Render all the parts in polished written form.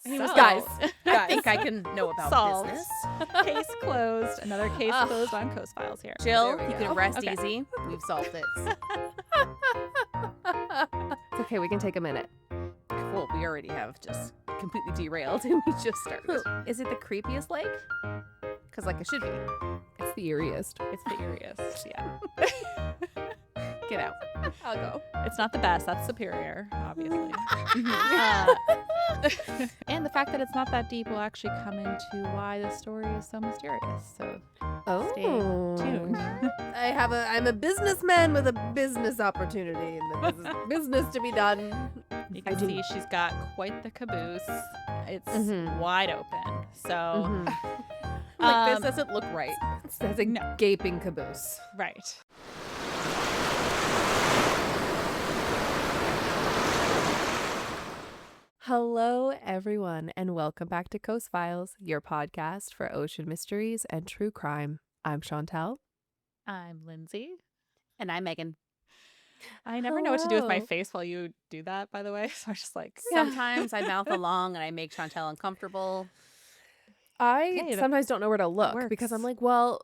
He was So- guys. I think I can know about Solved. business. Case closed. Another case closed on Coast Files here. Jill, There we you go. can rest Okay. easy. We've solved it. It's okay. We can take a minute. Well, we already have just completely derailed and we just started. Is it the creepiest lake? Because like it should be. It's the eeriest. It's the eeriest. Yeah. Get out. I'll go. It's not the best. That's Superior, obviously. And the fact that it's not that deep will actually come into why the story is so mysterious. So stay tuned. I'm a businessman with a business opportunity and the business to be done. You can see she's got quite the caboose. It's Mhm. wide open. So, Mhm. Like this doesn't look right. That's a No. gaping caboose. right. Hello, everyone, and welcome back to Coast Files, your podcast for ocean mysteries and true crime. I'm Chantel. I'm Lindsay. And I'm Megan. I never know what to do with my Hello. face while you do that, by the way. So I'm just like, Sometimes I mouth along and I make Chantel uncomfortable. I Hey, that sometimes don't know where to look because I'm works. like, well,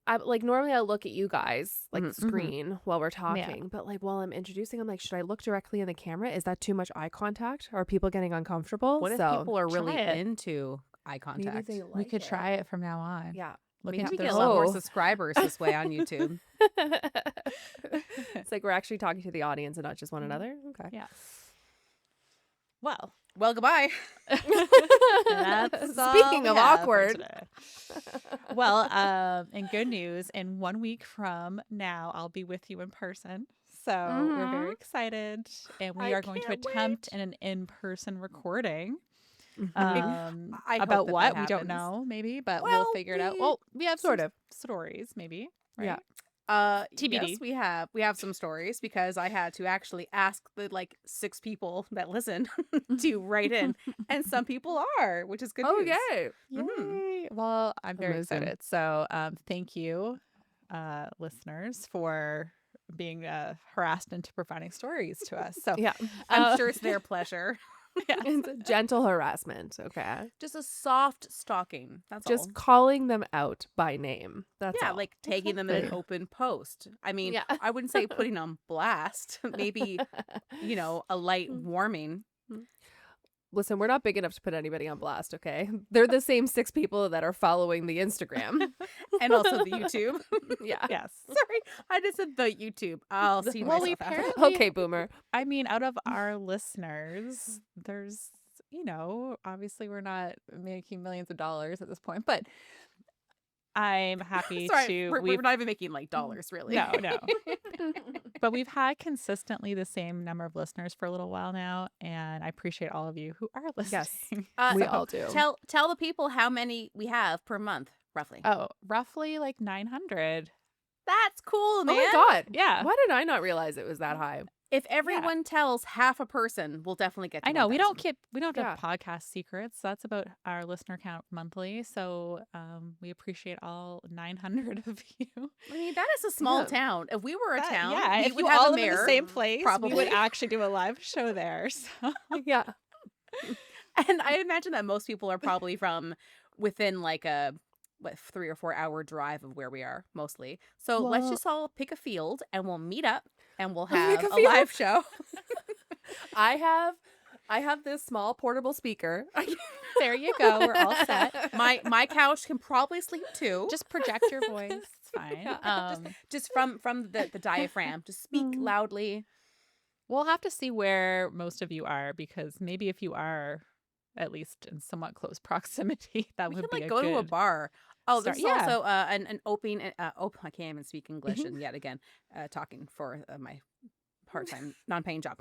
I'm like, normally I look at you guys, like Mhm, the screen while we're talking, but like while I'm introducing, I'm like, should I look directly in the camera? Is that too much eye contact? Are people getting uncomfortable? What if So people are really try it. into eye maybe contact? they we like could try it from now on. Yeah. Look Maybe into we their get a lot more Oh. subscribers this way on YouTube. It's like we're actually talking to the audience and not just one another. Okay. Yeah. Well, Well, goodbye. that's all Speaking we of have for awkward. today. Well, in good news, in 1 week from now, I'll be with you in person. So we're very excited, and we I are going to can't attempt an in-person recording. Mhm. I hope About that what that we don't happens. know, maybe, but Well, we'll figure it out. we- Well, we have sort some of. stories, maybe. Right? Yeah. TBD. Yes, we have some stories because I had to actually ask the like 6 people that listen to write in, and some people are, which is good Oh, news. yay. Yay. Well, I'm very Amazing. excited. So thank you, listeners, for being harassed into providing stories to us. So Yeah. I'm sure it's their pleasure. It's a gentle harassment. Okay. Just a soft stalking. That's Just all. calling them out by name. That's Yeah, all. like taking them in an Exactly. open post. I mean, Yeah. I wouldn't say putting on blast. Maybe, a light warming. Listen, we're not big enough to put anybody on blast, okay? They're the same 6 people that are following the Instagram. And also the YouTube. Yeah. yes. Sorry, I just said the YouTube. I'll see Well, we myself out. apparently- Okay, boomer. I mean, out of our listeners, there's, obviously we're not making millions of dollars at this point, but I'm happy Sorry, to. we're not even making like dollars, really. No, no. But we've had consistently the same number of listeners for a little while now, and I appreciate all of you who are listening. Yes. We So all do. Tell the people how many we have per month, roughly. Oh, roughly like 900. That's cool, man. Oh my god. Yeah. Why did I not realize it was that high? If everyone tells half a person, we'll definitely get to I know we don't 1,000. have podcast secrets. That's about our listener count monthly. So we appreciate all 900 of you. I mean, that is a small Yeah. town. If we were a town, yeah, we if would you have all a live in mayor. the same place, probably. we would actually do a live show there. So Yeah. And I imagine that most people are probably from within like a 3 or 4 hour drive of where we are, mostly. So let's Well- just all pick a field and we'll meet up and we'll Pick have a a field? live show. I have this small portable speaker. there you go. We're all set. My couch can probably sleep too. Just project your voice. It's fine. Yeah. Just from the diaphragm. Just speak loudly. We'll have to see where most of you are, because maybe if you are at least in somewhat close proximity, that We would can be like go to a good bar. Oh, start. there's also an open. I can't even speak English, and yet again, talking for my part-time non-paying job.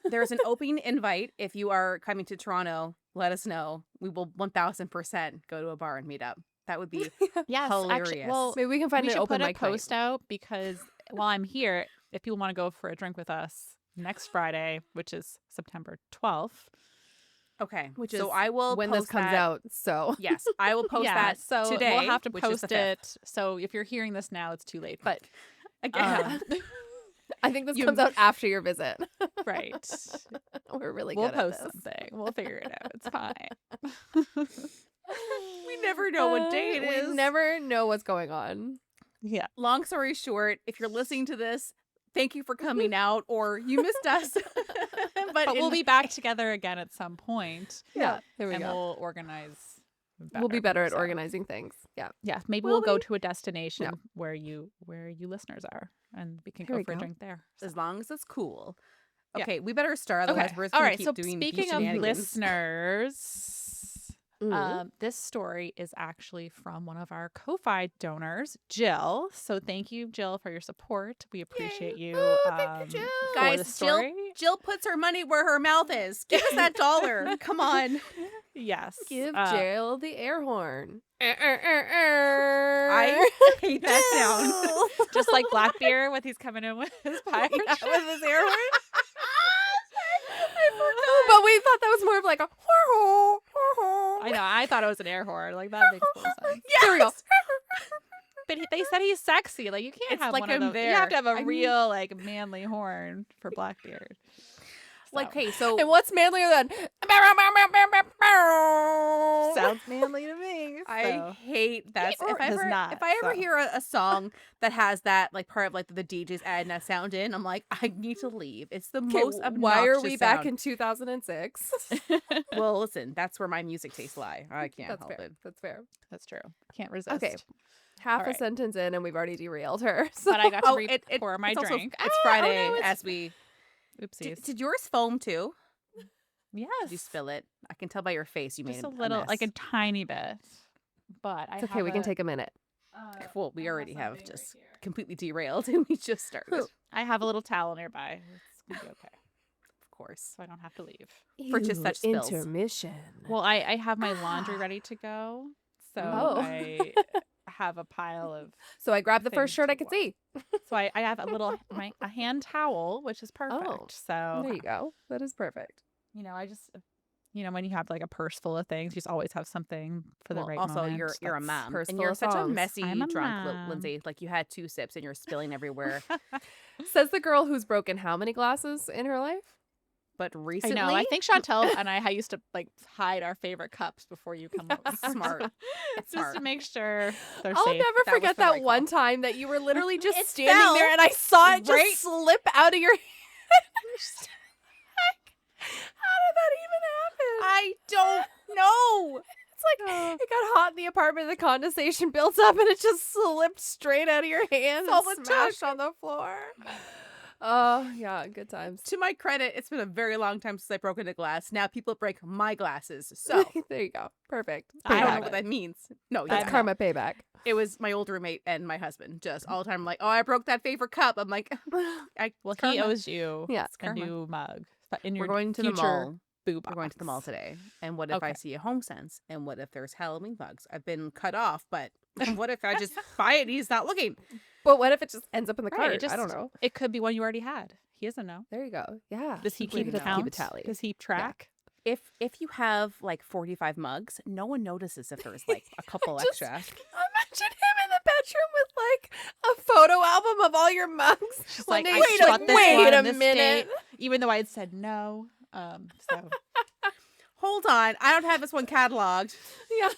There's an open invite. If you are coming to Toronto, let us know. We will 1,000% go to a bar and meet up. That would be Yes, hilarious. Actually, well, Maybe we can find we an should open put a mic night. post out, because while I'm here, if people want to go for a drink with us next Friday, which is September 12th. okay. Which so is I will when post this comes that. out. So Yes, I will post yeah, that so today. we'll have to which is post the 5th. it. So if you're hearing this now, it's too late. But Again. um, I think this You- comes out after your visit. Right. We're really We'll good at post this. something. We'll figure it out. It's fine. We never know what day it is. We never know what's going on. Yeah. Long story short, if you're listening to this, thank you for coming out, or you missed us. But we'll be back together again at some point. Yeah, there we and go. we'll organize. We'll be better at so. organizing things. Yeah. Yeah, maybe Will we'll go we? to a destination No. where you listeners are, and we can There go we for a go. drink there. As long as it's cool. Yeah. Okay, we better start. Otherwise, we're just All gonna right. keep So doing speaking beach of shenanigans. listeners, Mhm. this story is actually from one of our Ko-Fi donors, Jill. So thank you, Jill, for your support. We appreciate you. Thank you, Jill. for the Guys, Jill, story. Jill puts her money where her mouth is. Give us that dollar. Come on. Yes. Give uh, Jill the air horn. I hate that sound. just like Blackbeard when he's coming in with his pirate Yeah, ship. with his air horn. But we thought that was more of like a I know. I thought it was an air horn. Like that makes more sense. There we go. But they said he's sexy. Like you can't It's have like one of I'm those. You there. have to have a I mean- real like manly horn for Blackbeard. Like, So, okay, so And what's manlier than sounds manly to me. I so. hate that. Or it does not, If I ever so. hear a song that has that like part of like the DJ's adding that sound in, I'm like, I need to leave. It's the most obnoxious why are we back sound. in 2006? Well, listen, that's where my music tastes lie. I can't That's help fair. it. That's fair. That's true. Can't resist. Okay. Half All a right. sentence in and we've already derailed her. So. But I got to it- pour my it's also- drink. it's Friday no, it's- as we. Oopsies. Did yours foam too? Yes. Did you spill it? I can tell by your face you Just made a little, like a mess. tiny bit. But I It's okay, we can take a minute. Well, we already have just completely derailed and we just started. I have a little towel nearby. It's gonna be okay, Of course. so I don't have to leave. For just such spills. intermission. Well, I have my laundry ready to go, so Oh. I have a pile of. So I grabbed the first things shirt to I could see. So I have a little a hand towel, which is perfect. Oh, So There you go. That is perfect. I just. When you have like a purse full of things, you just always have something for the Well, right also, moment. you're a That's- mom, purse and full you're of such a songs. messy I'm a drunk, mom. Lindsay. Like you had 2 sips and you're spilling everywhere. Says the girl who's broken how many glasses in her life? But I recently, know. I think Chantel and I used to like hide our favorite cups before you come over. Smart. It's Just to smart. make sure they're I'll safe. never That was forget the right that one call. time that you were literally just It standing fell there and I saw it right- just slip out of your hand. How did that even happen? I don't know. It's like it got hot in the apartment, the condensation built up, and it just slipped straight out of your hand That's all and it smashed on the floor. Oh, yeah, good times. To my credit, it's been a very long time since I broke into glass. Now people break my glasses. So there you go. Perfect. I I don't know haven't. what that means. No, That's yeah. karma payback. It was my old roommate and my husband. Just all the time, like, oh, I broke that favorite cup. I'm like, Well, it's he karma. owes you Yeah, It's a karma. new mug. But in your We're going to the future mall. boo We're going to the mall box. today. And what if I Okay. see a home sense? And what if there's Halloween bugs? I've been cut off, but what if I just buy it and he's not looking? But what if it just ends up in the Right, cart? I don't know. It could be one you already had. He doesn't know. There you go. Yeah. Does he We keep don't it know. count? Keep a tally. Does he track? If you have like 45 mugs, no one notices if there's like a couple Just- extra. Imagine him in the bedroom with like a photo album of all your mugs. She's One like, day I he's shot like, this wait one a on this minute. date, even though I had said no. So Hold on, I don't have this one cataloged. Yeah.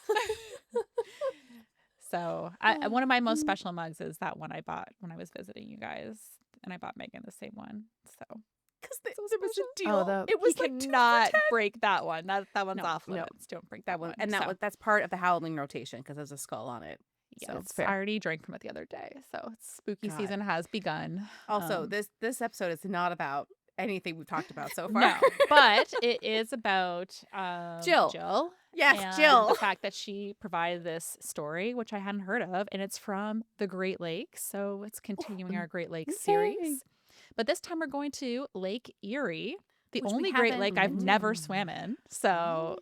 one of my most special mugs is that one I bought when I was visiting you guys, and I bought Megan the same one. So Because there was a deal. Oh, the- it was he like 2 for cannot 10. break that one. That one's No, off no. limits. Don't break That that one, one. and So, that's part of the Halloween rotation because there's a skull on it. yes, so it's fair. I already drank from it the other day, so spooky God. season has begun. Also, Um, this episode is not about anything we've talked about so far. no, but it is about Jill. Jill. Yes, and Jill. The fact that she provided this story, which I hadn't heard of, and it's from the Great Lakes. So it's continuing our Great Lakes Yay. series. But this time we're going to Lake Erie, the Which we only Great haven't Lake I've been never to. swam in. So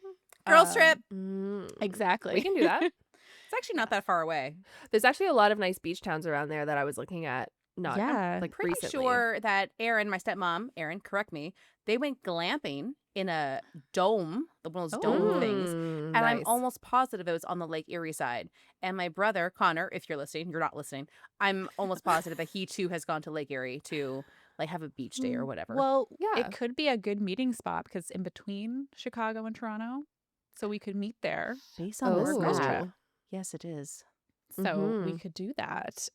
Girls um, trip. Exactly. We can do that. It's actually not that far away. There's actually a lot of nice beach towns around there that I was looking at. Not Yeah. like Pretty recently. sure that Erin, my stepmom, Erin, correct me, they went glamping in a dome, one of those dome things. And I'm nice. almost positive it was on the Lake Erie side. And my brother, Connor, if you're listening, you're not listening, I'm almost positive that he too has gone to Lake Erie to like have a beach day or whatever. Well, Yeah. it could be a good meeting spot because in between Chicago and Toronto, so we could meet there. Based on this Girls' map, trip. yes, it is. So we Mhm. could do that.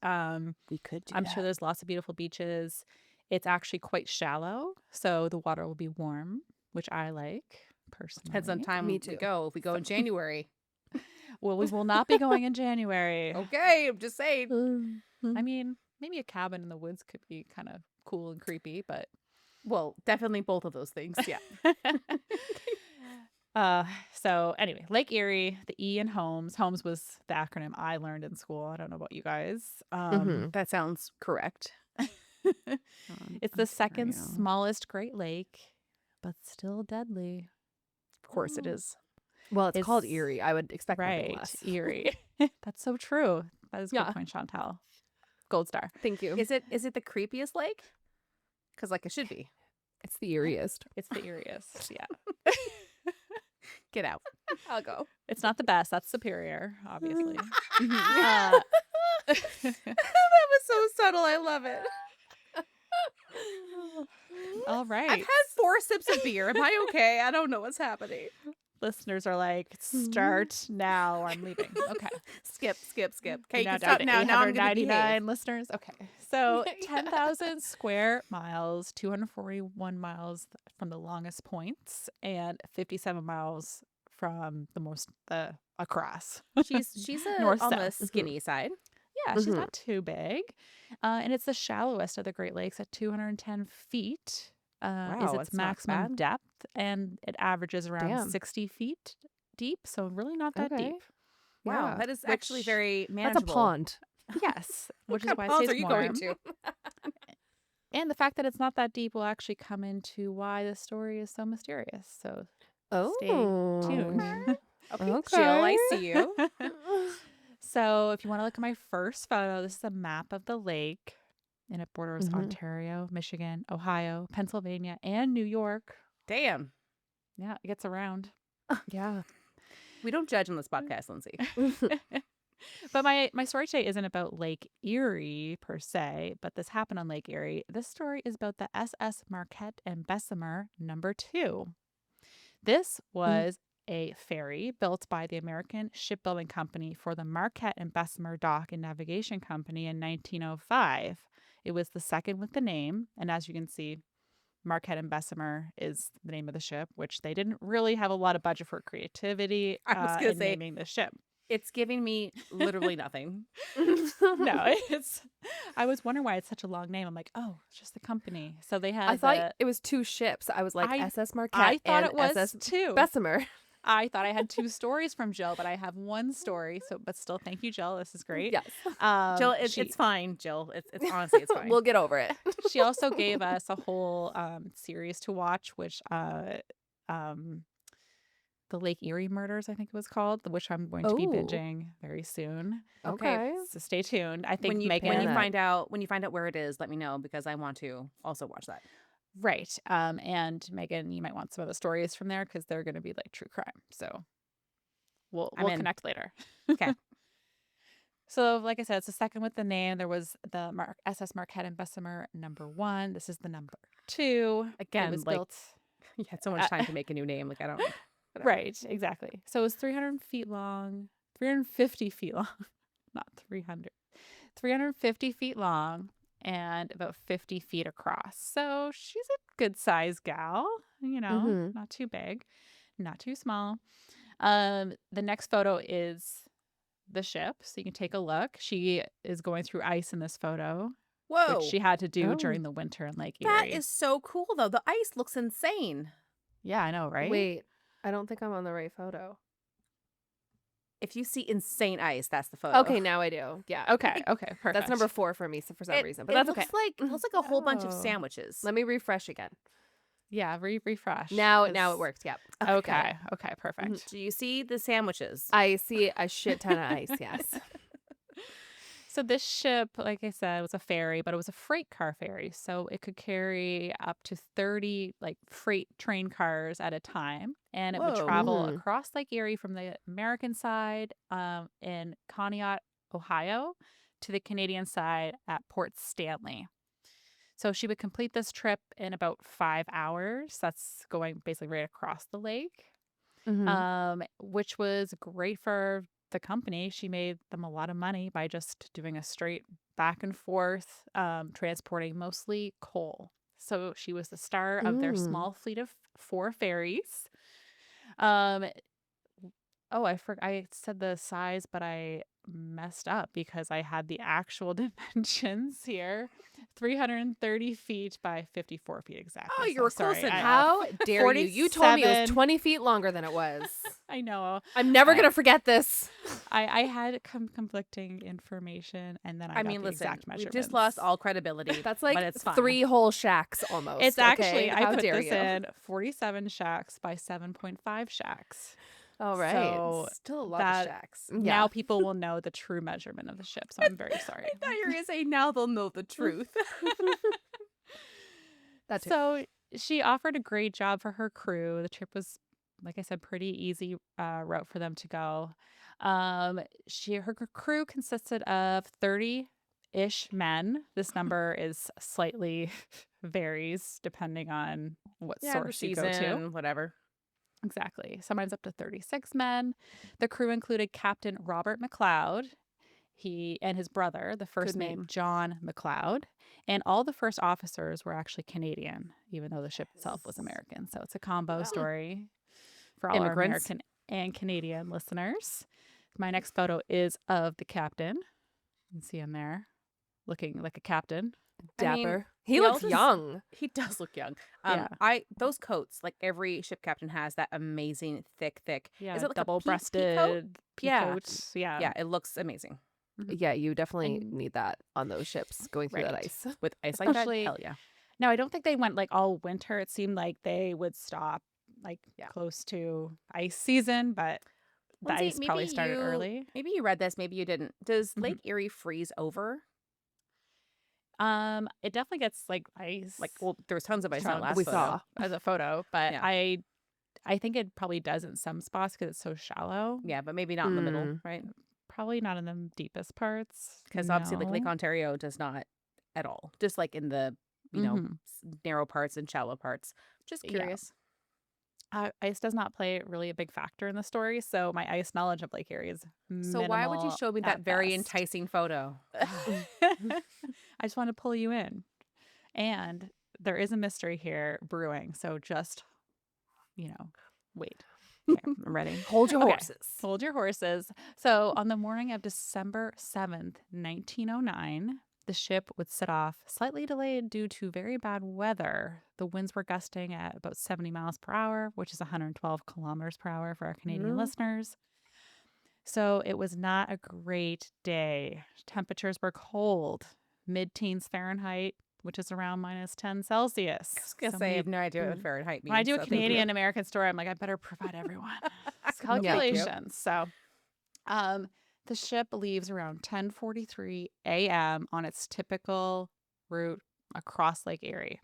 We could do I'm that. sure there's lots of beautiful beaches. It's actually quite shallow, so the water will be warm, which I like personally. Depends on time Me we too. go. If we go in January. Well, we will not be going in January. Okay, I'm just saying. I mean, maybe a cabin in the woods could be kind of cool and creepy, but Well, definitely both of those things. Yeah. So anyway, Lake Erie, the E in Holmes. Holmes was the acronym I learned in school. I don't know about you guys. Mhm. That sounds correct. It's the second Ontario. smallest Great Lake, but still deadly. Of course it is. Well, it's called It's- Erie. I would expect nothing Right, less. Erie. That's so true. That is a Yeah. good point, Chantal. Gold star. Thank you. Is it the creepiest lake? Because like it should be. It's the eeriest. It's the eeriest. Yeah. Get out. I'll go. It's not the best. That's Superior, obviously. that was so subtle. I love it. All right. I've had 4 sips of beer. Am I okay? I don't know what's happening. Listeners are like, start now. I'm leaving. Okay. Skip. Okay, We're you now can down stop to now. Now I'm gonna behave. 899 listeners. Okay. So Yeah. 10,000 square miles, 241 miles from the longest points, and 57 miles from the most across. She's on North, the south. skinny side. Yeah, she's Mhm. not too big. And it's the shallowest of the Great Lakes at 210 feet. Is Wow, its that's not maximum bad. depth, and it averages around Damn. 60 feet deep, so really not that Okay. deep. Wow, Yeah. that is actually Which- very That's manageable. a pond. Yes, which is What why kind of it ponds stays are you warm. going to? And the fact that it's not that deep will actually come into why the story is so mysterious. So stay tuned. Okay, Jill, I see you. So if you want to look at my first photo, this is a map of the lake, and it borders Mhm. Ontario, Michigan, Ohio, Pennsylvania, and New York. Damn. Yeah, it gets around. Yeah. We don't judge on this podcast, Lindsay. But my story today isn't about Lake Erie per se, but this happened on Lake Erie. This story is about the SS Marquette and Bessemer No. 2. This was a ferry built by the American Shipbuilding Company for the Marquette and Bessemer Dock and Navigation Company in 1905. It was the second with the name, and as you can see, Marquette and Bessemer is the name of the ship, which they didn't really have a lot of budget for creativity I was gonna in say- naming the ship. It's giving me literally nothing. No, it's. I was wondering why it's such a long name. I'm like, oh, it's just the company. So they had. I thought it was 2 ships. I was like I- SS Marquette I thought and it was SS 2. Bessemer. I thought I had 2 stories from Jill, but I have 1 story. So, but still, thank you, Jill. This is great. Yes. Jill, it's she, fine, Jill. It's honestly, it's fine. We'll get over it. she also gave us a whole series to watch, which the Lake Erie Murders, I think it was called, which I'm going to be Oh. binging very soon. Okay. So stay tuned. I think when you Megan. when you that. find out where it is, let me know because I want to also watch that. Right. And Megan, you might want some of the stories from there because they're going to be like true crime. So we'll I'm in. connect later. Okay. So, like I said, it's the second with the name. There was the SS Marquette and Bessemer No. 1. This is the No. 2. Again, it was like- built. You had so much time to make a new name. Like I don't. whatever. Right, exactly. So it was 300 feet long, 350 feet long, not 300, 350 feet long and about 50 feet across. So she's a good sized gal, Mhm. not too big, not too small. The next photo is the ship. So you can take a look. She is going through ice in this photo, Whoa. which she had to do Oh. during the winter in Lake That Erie. is so cool though. The ice looks insane. Yeah, I know, right? Wait, I don't think I'm on the right photo. If you see insane ice, that's the photo. Okay, now I do. Yeah. Okay, perfect. That's number 4 for me for some reason, but that's okay. It looks like a whole bunch of Oh. sandwiches. Let me refresh again. Yeah, refresh. Now it 'cause- works. Yep. Okay, perfect. Do you see the sandwiches? I see a shit ton of ice. Yes. So this ship, like I said, was a ferry, but it was a freight car ferry. So it could carry up to 30 like freight train cars at a time. And it would Whoa. travel Mhm. across Lake Erie from the American side in Conneaut, Ohio, to the Canadian side at Port Stanley. So she would complete this trip in about 5 hours. That's going basically right across the lake, which was great for the company. She made them a lot of money by just doing a straight back and forth, transporting mostly coal. So she was the star of their small fleet of 4 ferries. I said the size, but I messed up because I had the actual dimensions here. 330 feet by 54 feet exactly. Oh, you So were close sorry. enough. How dare you? You told me it was 47. 20 feet longer than it was. I know. I'm never going to forget this. I had conflicting information, and then I got mean, the listen, exact we've measurements. just lost all credibility. That's like but it's fine. 3 whole shacks almost. It's actually, okay? I How put dare this you? in 47 shacks by 7.5 shacks. All right. So Still a lot that- of shacks. Now people will know the true measurement of the ship, so I'm very sorry. I thought you were going to say now they'll know the truth. That's So she offered a great job for her crew. The trip was, like I said, pretty easy route for them to go. Her crew consisted of 30-ish men. This number is slightly varies depending on what source you go to. season, whatever. Exactly. Sometimes up to 36 men. The crew included Captain Robert McLeod. He and his brother, the first mate name. John McLeod, and all the first officers were actually Canadian, even though the ship itself was American. So it's a combo story for all Immigrants. our American and Canadian listeners. My next photo is of the captain. You can see him there, looking like a captain. I mean, dapper. He he looks also- young. He does look young. Yeah. Those coats, like every ship captain has that amazing thick. Yeah, Is it like double-breasted a Yeah. peacoat. Yeah. Yeah, it looks amazing Yeah, you definitely And- need that on those ships going through that Right. ice. with ice like that. Especially- Hell yeah. No, I don't think they went like all winter. It seemed like they would stop like Yeah. close to ice season, but the Lindsay, ice probably maybe started you- early. Maybe you read this, maybe you didn't. Does Mhm. Lake Erie freeze over? It definitely gets like ice. Like, well, there was tons of ice in that Chunks. last We photo. saw. as a photo, but Yeah. I think it probably does in some spots because it's so shallow. Yeah, but maybe not in the middle, Mm. right? Probably not in the deepest parts. Because obviously, like Lake No. Ontario does not at all. Just like in the Mhm. narrow parts and shallow parts. Just Yeah. curious. Ice does not play really a big factor in the story, so my ice knowledge of Lake Erie is So why would you minimal show me that at very best. enticing photo? I just want to pull you in. And there is a mystery here brewing. So just, wait. Okay, I'm ready. Hold your Okay. horses. Hold your horses. So on the morning of December 7th, 1909, the ship would set off slightly delayed due to very bad weather. The winds were gusting at about 70 miles per hour, which is 112 kilometers per hour for our Canadian Mm. listeners. So it was not a great day. Temperatures were cold, mid-teens Fahrenheit, which is around -10 Celsius. I was gonna So say I many- have no idea what Fahrenheit means. when I do a so thank you. Canadian American story, I'm like, I better provide everyone Thank you. calculations. So, the ship leaves around 10:43 a.m. on its typical route across Lake Erie.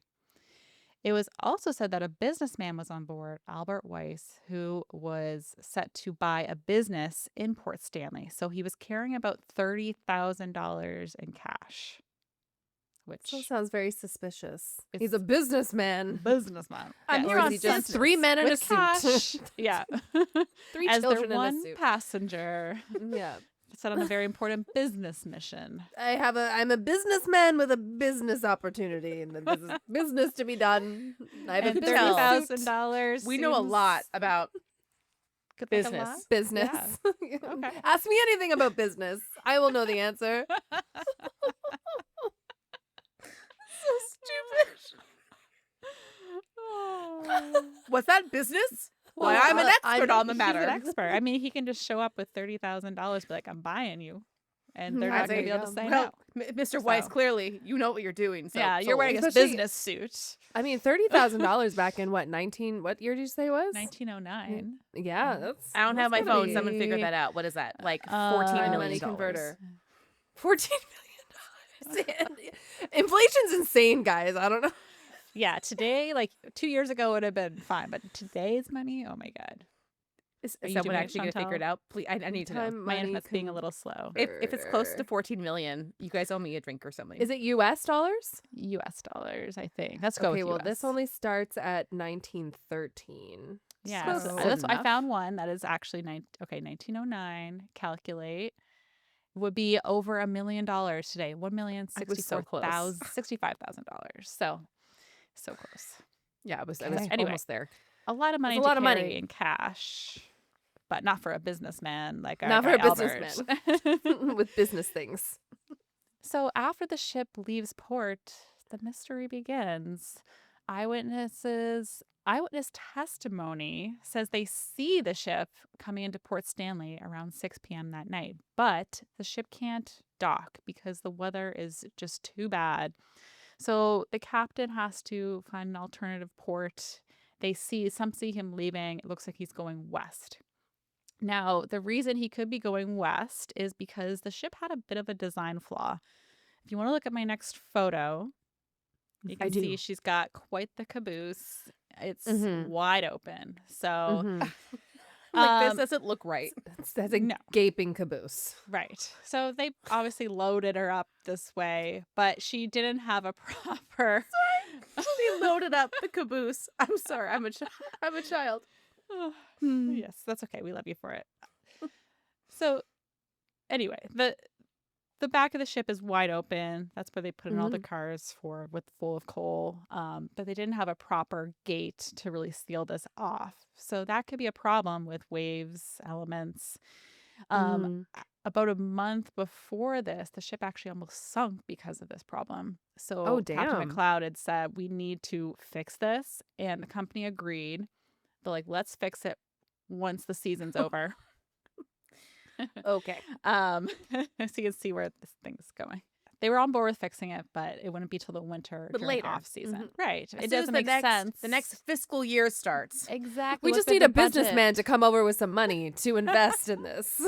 It was also said that a businessman was on board, Albert Weiss, who was set to buy a business in Port Stanley. So he was carrying about $30,000 in cash, which Still sounds very suspicious. It's- He's a businessman. businessman. I'm Yes. here Or on is he just census. 3 men in With a cash. suit? Yeah. 3 As their children in a one suit. passenger, Yeah. set on a very important business mission. I'm a businessman with a business opportunity and a business to be done. I have a And business suit. $30,000. We know a lot about Could like a business. lot. Business. Okay. Ask me anything about business. I will know the answer. so stupid. Was that business? Why, I'm an expert on the He's matter. an expert. I mean, he can just show up with $30,000, be like, "I'm buying you," and they're Yeah, not there going to be you able to go. say Well, no. Mr. Weiss, So- clearly you know what you're doing. So Yeah, you're wearing a Especially- business suit. I mean, $30,000 back in what year did you say it was? 1909. Yeah, that's. I don't have that's my gotta phone. be Someone figure that out. What is that? Like Uh, $14 Time million money dollars. converter. $14 million. Inflation's insane, guys. I don't know. Yeah, today, like 2 years ago, would have been fine, but today's money, oh my god. Is Are you someone doing it, actually going to figure it Chantal? out? Please, I need to know. Time, My money, internet's being a little slow. If it's close to converter. 14 million, you guys owe me a drink or something. Is it US dollars? US dollars, I think. Let's go Okay, with well, US. this only starts at 1913. Yeah, Close so enough. I found one that is actually 1909. Calculate would be over $1 million today. I was so close. $65,000. So close. Yeah, I was Okay. Anyway. almost there. A lot of money a to lot of carry money. in cash, but not for a businessman like our Not for guy a Albert. businessman. With business things. So after the ship leaves port, the mystery begins. Eyewitness testimony says they see the ship coming into Port Stanley around 6 p.m. that night, but the ship can't dock because the weather is just too bad. So the captain has to find an alternative port. Some see him leaving. It looks like he's going west. Now, the reason he could be going west is because the ship had a bit of a design flaw. If you want to look at my next photo, you I can do. see she's got quite the caboose. It's Mhm. wide open. So, Mhm. This doesn't look right. That's a no. gaping caboose. Right. So they obviously loaded her up this way, but she didn't have a proper. They loaded up the caboose. I'm sorry. I'm a child. Hmm. Yes, that's okay. We love you for it. So, anyway, the back of the ship is wide open. That's where they put in all the cars full of coal. But they didn't have a proper gate to really seal this off. So that could be a problem with waves, elements. About a month before this, the ship actually almost sunk because of this problem. So Oh, Captain damn. McLeod had said, we need to fix this. And the company agreed. They're like, let's fix it once the season's over. Okay. So you can see where this thing's going. They were on board with fixing it, but it wouldn't be till the winter But during later. off season. Mhm. Right. As It soon as doesn't make sense. The next fiscal year starts. Exactly. We What's just the need a budget? businessman to come over with some money to invest in this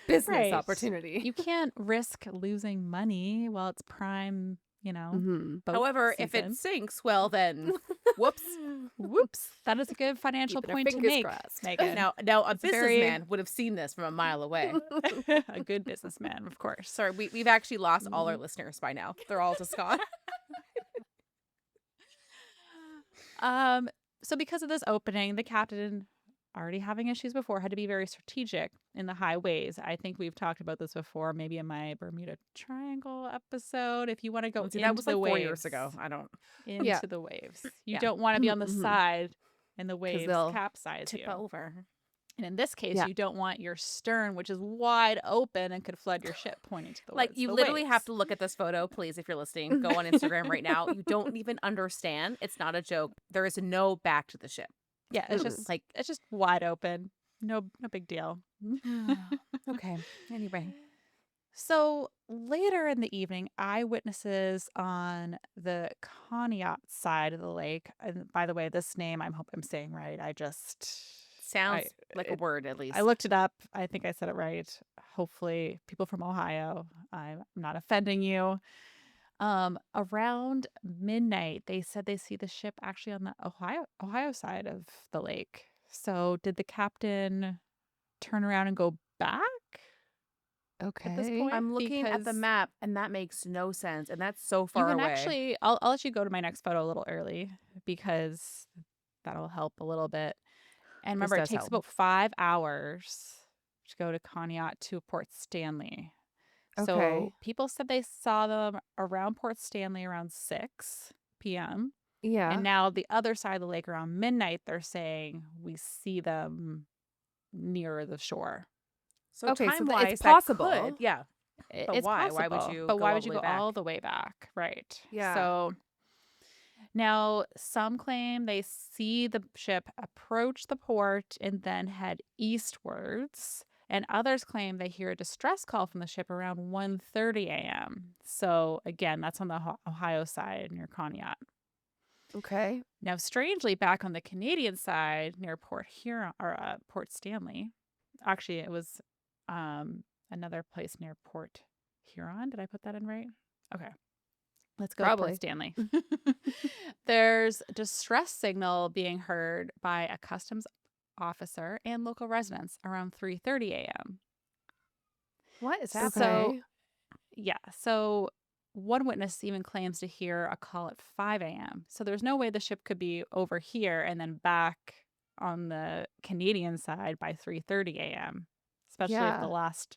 business Right. opportunity. You can't risk losing money while it's prime, boat However, if season. it sinks, well then, whoops. Whoops. That is a good financial Keeping our point to fingers make, crossed. Megan. Now a It's very- businessman would have seen this from a mile away. A good businessman, of course. Sorry, we've actually lost all our listeners by now. They're all just gone. So because of this opening, the captain, already having issues before, had to be very strategic in the high waves. I think we've talked about this before, maybe in my Bermuda Triangle episode. If you want to go into that was the like 4 waves, years ago. I don't into Yeah. the waves, you Yeah. don't want to be on the Mhm. side and the waves they'll capsize tip you. over. And in this case, Yeah. you don't want your stern, which is wide open and could flood your ship, pointing to the Like woods, you the literally waves. have to look at this photo, please, if you're listening. Go on Instagram right now. You don't even understand. It's not a joke. There is no back to the ship. Yeah, it's Mm-mm. just like it's just wide open. No big deal. Okay. Anyway. So later in the evening, eyewitnesses on the Conneaut side of the lake, and by the way, this name I hope I'm saying right. Sounds like a word at least. I looked it up. I think I said it right. Hopefully, people from Ohio, I'm not offending you. Around midnight, they said they see the ship actually on the Ohio side of the lake. So did the captain turn around and go back? Okay. At this point, I'm looking at the because map and that makes no sense. And that's so you far can away. actually, I'll let you go to my next photo a little early because that'll help a little bit. And remember, it does takes help. about 5 hours to go to Conneaut to Port Stanley. Okay. So people said they saw them around Port Stanley around 6 p.m. Yeah. And now the other side of the lake around midnight, they're saying we see them nearer the shore. So Okay, so time-wise, it's that possible. could- yeah. But It's why? possible. Why would you But go why all would the you way go back? all the way back? Right. Yeah. So now some claim they see the ship approach the port and then head eastwards. And others claim they hear a distress call from the ship around 1:30 a.m. So again, that's on the Ohio side near Conneaut. Okay. Now, strangely, back on the Canadian side near Port Huron or Port Stanley, actually, it was another place near Port Huron. Did I put that in right? Okay, let's go to Probably. Port Stanley. There's a distress signal being heard by a customs officer and local residents around 3:30 a.m. What is So- happening? Yeah. So one witness even claims to hear a call at 5 a.m. So there's no way the ship could be over here and then back on the Canadian side by 3:30 a.m., especially if Yeah. the last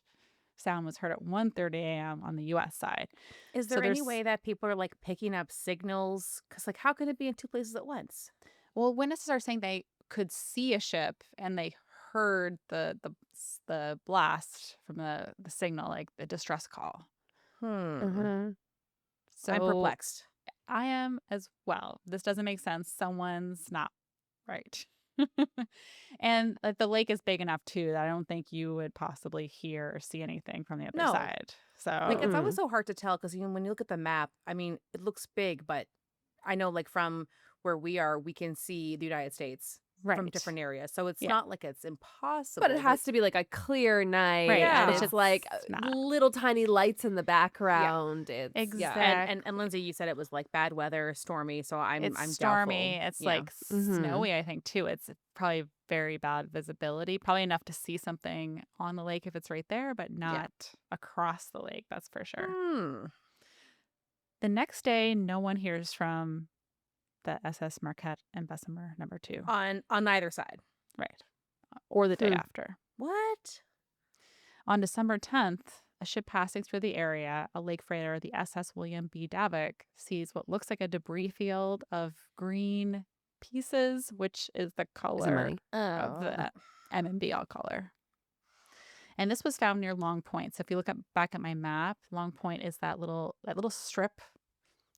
sound was heard at 1:30 a.m. on the U.S. side. Is So there any there's- way that people are like picking up signals? Because like, how can it be in two places at once? Well, witnesses are saying they could see a ship and they heard the blast from the signal, like the distress call. Mhm. So I'm perplexed. I am as well. This doesn't make sense. Someone's not right. And the lake is big enough too that I don't think you would possibly hear or see anything from the other No. side. So Like it's always Mm-mm. so hard to tell because when you look at the map, I mean, it looks big, but I know like from where we are, we can see the United States from right. different areas. So it's Yeah. not like it's impossible. But it has to be like a clear night, Right, and which it's is like not. little tiny lights in the background. It's Exactly. And Lindsay, you said it was like bad weather, stormy. So I'm It's doubtful. stormy. It's Yeah. like snowy, I think, too. It's probably very bad visibility. Probably enough to see something on the lake if it's right there, but not across the lake, that's for sure. Hmm. The next day, no one hears from the SS Marquette and Bessemer No. 2. On either side. Right. Or the day Hmm. after. What? On December 10th, a ship passing through the area, a lake freighter, the SS William B. Davik, sees what looks like a debris field of green pieces, which is the some color money. of the MMBL color. And this was found near Long Point. So if you look back at my map, Long Point is that little strip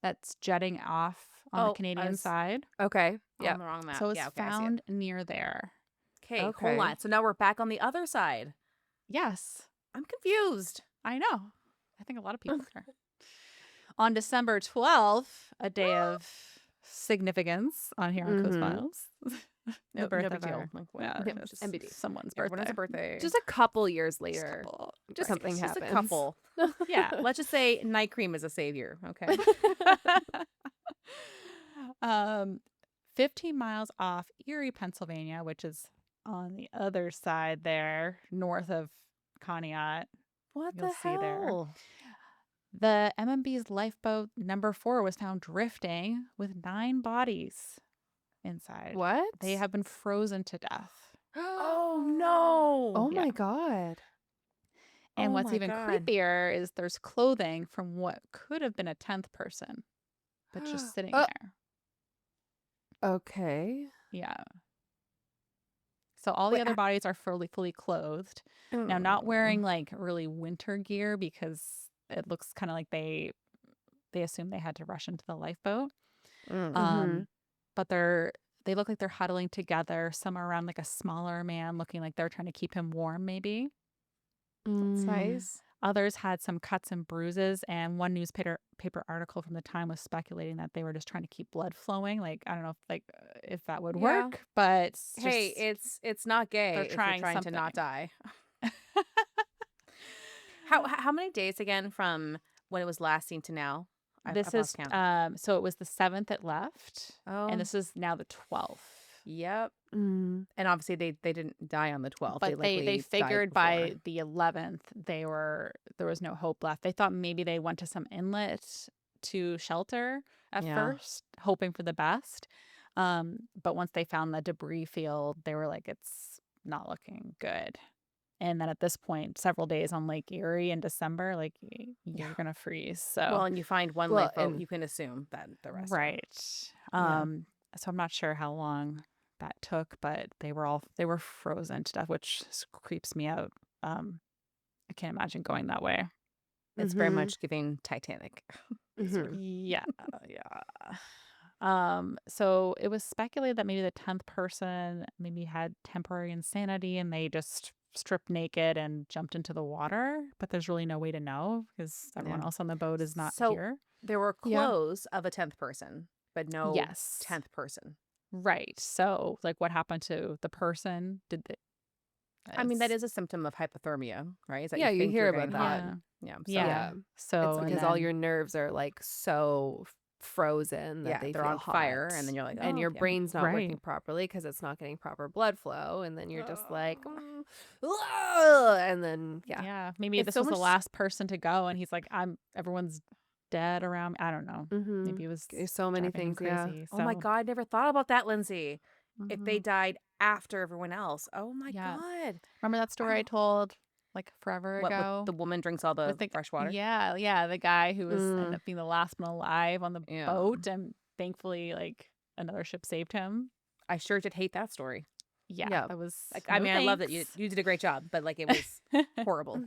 that's jetting off on the Canadian side. Okay. Yeah. Yeah. On the wrong map. So it's yeah, okay, I see it. found near there. Okay, Okay. hold on. So now we're back on the other side. Yes, I'm confused. I know. I think a lot of people are. On December 12th, a day of significance on here on Coast Mhm. Files. No, birth no of big deal. our- Like, yeah, whatever. it's NBD. someone's Everyone has birthday. a birthday. Just a couple years Just a later, couple. just Right. something It's just happens. a couple. Yeah. Let's just say night cream is a savior. Okay. 15 miles off Erie, Pennsylvania, which is on the other side there, north of Conneaut. What You'll the see there. hell? The MMB's lifeboat number 4 was found drifting with 9 bodies inside. What? They have been frozen to death. Oh no. Oh Yeah. my god. And Oh what's my even God. creepier is there's clothing from what could have been a 10th person, but just sitting Oh. there. Okay. Yeah. So all the Wait, other bodies are fully clothed. Now, not Oh. wearing like really winter gear because it looks kind of like they assume they had to rush into the lifeboat. Mm. But they look like they're huddling together. Some are around like a smaller man, looking like they're trying to keep him warm, maybe. That's nice. Others had some cuts and bruises, and one newspaper article from the time was speculating that they were just trying to keep blood flowing. Like, I don't know if that would Yeah. work, but Hey, it's not gay they're if trying you're trying to not something. die. How many days again from when it was last seen to now? this I've is lost count. so it was the 7th it left, Oh, and this is now the 12th. yep. Mm. And obviously they didn't die on the 12th. But they likely died figured by before. the 11th there was no hope left. They thought maybe they went to some inlet to shelter at Yeah. first, hoping for the best. But once they found the debris field, they were like, it's not looking good. And then at this point, several days on Lake Erie in December, like you're gonna freeze. So Well, and you find one Well, lifeboat, and- you can assume that the rest are. right. Yeah. So I'm not sure how long that took, but they were frozen to death, which creeps me out. I can't imagine going that way. It's very Mhm. much giving Titanic. Mhm. Yeah, yeah. So it was speculated that maybe the 10th person maybe had temporary insanity and they just stripped naked and jumped into the water, but there's really no way to know because everyone Yeah. else on the boat is not So- here. There were Yeah. clothes of a 10th person, but no Yes. 10th person. Right. So like what happened to the person? Did they I mean, that is a symptom of hypothermia, right? Is that Yeah, you think hear you're about getting that. hot. Yeah. Yeah. So Yeah. Yeah. So It's and because all then- your nerves are like so frozen, that they they're feel on fire, hot. and then you're like, and oh, your okay. brain's not working Right. properly because it's not getting proper blood flow, and then you're just like, "Ugh," and then Yeah. Maybe It's this so was the much- last person to go, and he's like, everyone's dead around me. I don't know. Mhm. Maybe it was There's so many driving him things, yeah. crazy. Oh my So, God, I never thought about that, Lindsay. If they mhm. died after everyone else. Oh my Yeah. God. Remember that story I Oh. told like forever What, with ago? the woman drinks all the With the fresh water? yeah, the guy who was ended Mm. up being the last one alive on the Yeah. boat, and thankfully, like another ship saved him. I sure did hate that story. Yeah, Yeah. that was Like, no I mean, I love that you thanks. did a great job, but like it was horrible.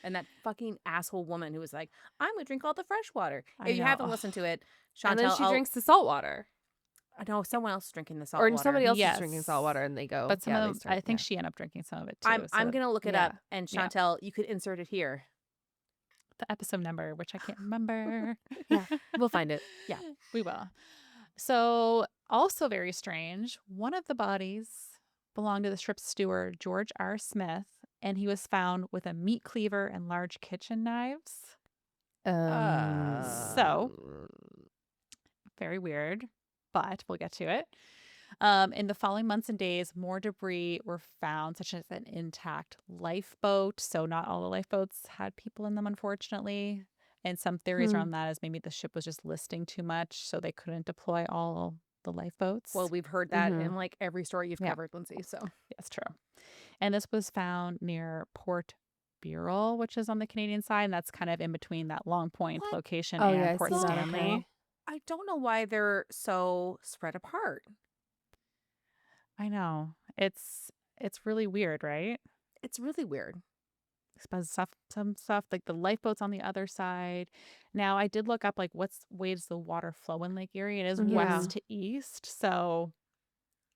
And that fucking asshole woman who was like, I'm gonna drink all the fresh water. I If you know. haven't listened to it, Chantel, And then she drinks the salt water. No, someone else is drinking the salt Or water. somebody else Yes. is drinking salt water, and they go, But some yeah, of they them, start, I think yeah. she ended up drinking some of it too. I'm so gonna look it yeah. up, and Yeah. Chantel, you could insert it here. the episode number, which I can't remember. Yeah, we'll find it. Yeah. We will. So, also very strange, one of the bodies belonged to the ship's steward, George R. Smith, and he was found with a meat cleaver and large kitchen knives. So, very weird, but we'll get to it. In the following months and days, more debris were found, such as an intact lifeboat. So not all the lifeboats had people in them, unfortunately. And some theories around that is maybe the ship was just listing too much, so they couldn't deploy all the lifeboats. Well, we've heard that Mhm. in like every story you've Yeah. covered, Lindsay. So That's true. And this was found near Port Burrell, which is on the Canadian side. And that's kind of in between that Long Point What? location Oh, and yeah, I Port see that, Stanley. okay. I don't know why they're so spread apart. I know. It's really weird, right? It's really weird. Some stuff like the lifeboats on the other side. Now I did look up like what's ways the water flow in Lake Erie. It is Mhm. west to east, so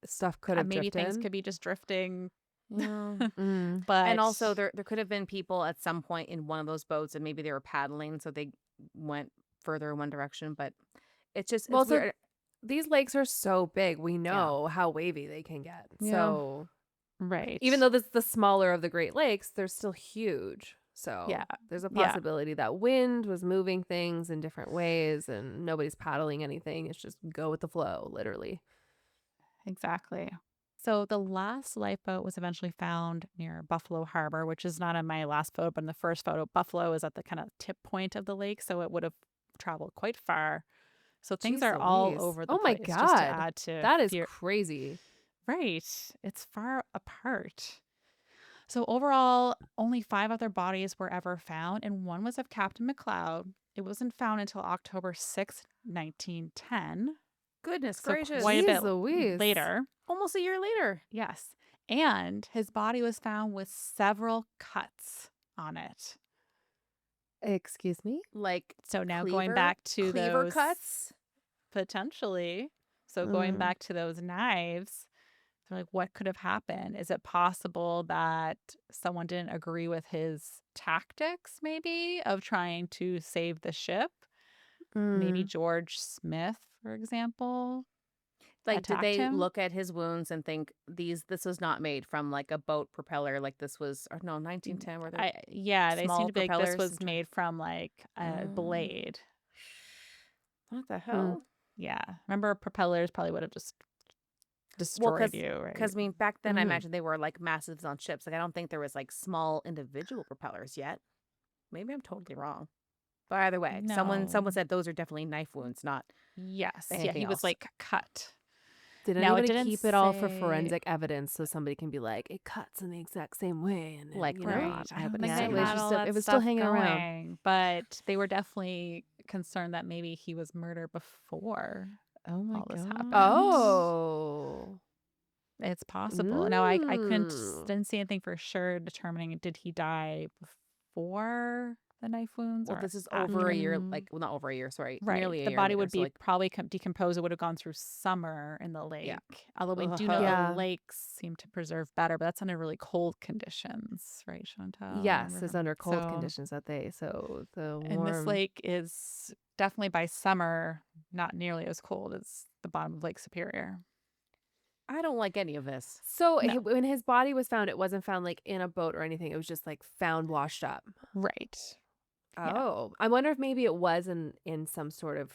Stuff could have maybe drifted. things could be just drifting. Yeah. Mm. But And also there could have been people at some point in one of those boats, and maybe they were paddling, so they went further in one direction. But it's just Well, it's so weird. these lakes are so big. We know how wavy they can get. Yeah. So right, even though this is the smaller of the Great Lakes, they're still huge. So Yeah. there's a Yeah. possibility that wind was moving things in different ways, and nobody's paddling anything. It's just go with the flow, literally. exactly. So the last lifeboat was eventually found near Buffalo Harbor, which is not in my last photo, but in the first photo, Buffalo is at the kind of tip point of the lake, so it would have traveled quite far. So things Jeez are all Louise. over the Oh my place. Just God. to add to That is fear. crazy. Right. It's far apart. So overall, only 5 other bodies were ever found, and one was of Captain McLeod. It wasn't found until October 6th, 1910. Goodness So gracious. quite a Jeez bit Louise. later. Almost a year later. Yes. And his body was found with several cuts on it. Excuse me? Like So now cleaver- going back to cleaver those cuts. potentially. So going back to those knives, they're like, what could have happened? Is it possible that someone didn't agree with his tactics, maybe, of trying to save the ship? Maybe George Smith, for example. Like, did attacked they him? look at his wounds and think this was not made from like a boat propeller? Like this was, or no, 1910. Were they? They small seem to be like this propellers was and try- made from like a blade. What the hell? Yeah. Remember, propellers probably would have just destroyed you, right? Because I mean, back then I Mhm. imagine they were like massives on ships. Like I don't think there was like small individual propellers yet. Maybe I'm totally wrong. But either way, someone No. said those are definitely knife wounds, not. Yes. Yeah, anything he was else. like cut. Did Now, it anybody didn't keep it all for say- forensic evidence so somebody can be like, it cuts in the exact same way? And Like, you know, right. I don't but think yeah, they it was had just all still- that it was still stuff hanging around. going, but they were definitely concerned that maybe he was murdered before Oh my all this God. happened. Oh. It's possible. Now, I couldn't Ooh. didn't see anything for sure determining did he die before the knife wounds Well, or this is after. over a year. Mm. Like, well, not over a year. Sorry, Right. nearly a The year. body later, would so, be like, probably decomposed. It would have gone through summer in the lake. Yeah. Although we do know Yeah. the lakes seem to preserve better, but that's under really cold conditions, right, Chantal? Yes, Remember? it's under cold So- conditions that so the And this warm. lake is definitely by summer not nearly as cold as the bottom of Lake Superior. I don't like any of this. So No. when his body was found, it wasn't found like in a boat or anything. It was just like found washed up. Right. Yeah. Oh, I wonder if maybe it was in some sort of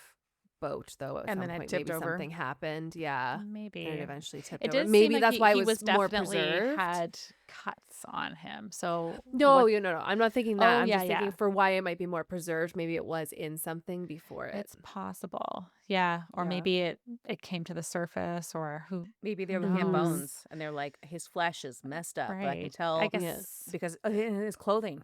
boat, though. At And some then it point, tipped maybe over. something happened. Yeah. Maybe. And it eventually tipped It over. did Maybe seem like that's why he it was more definitely preserved. had cuts on him. So No, what? no. I'm not thinking that. Oh, I'm yeah, just thinking yeah. for why it might be more preserved. Maybe it was in something before it. It's possible. Yeah. Or Yeah. maybe it came to the surface, or Maybe who they're looking at knows? bones and they're like, his flesh is messed up. But I can Right. I tell guess. Yes. because his clothing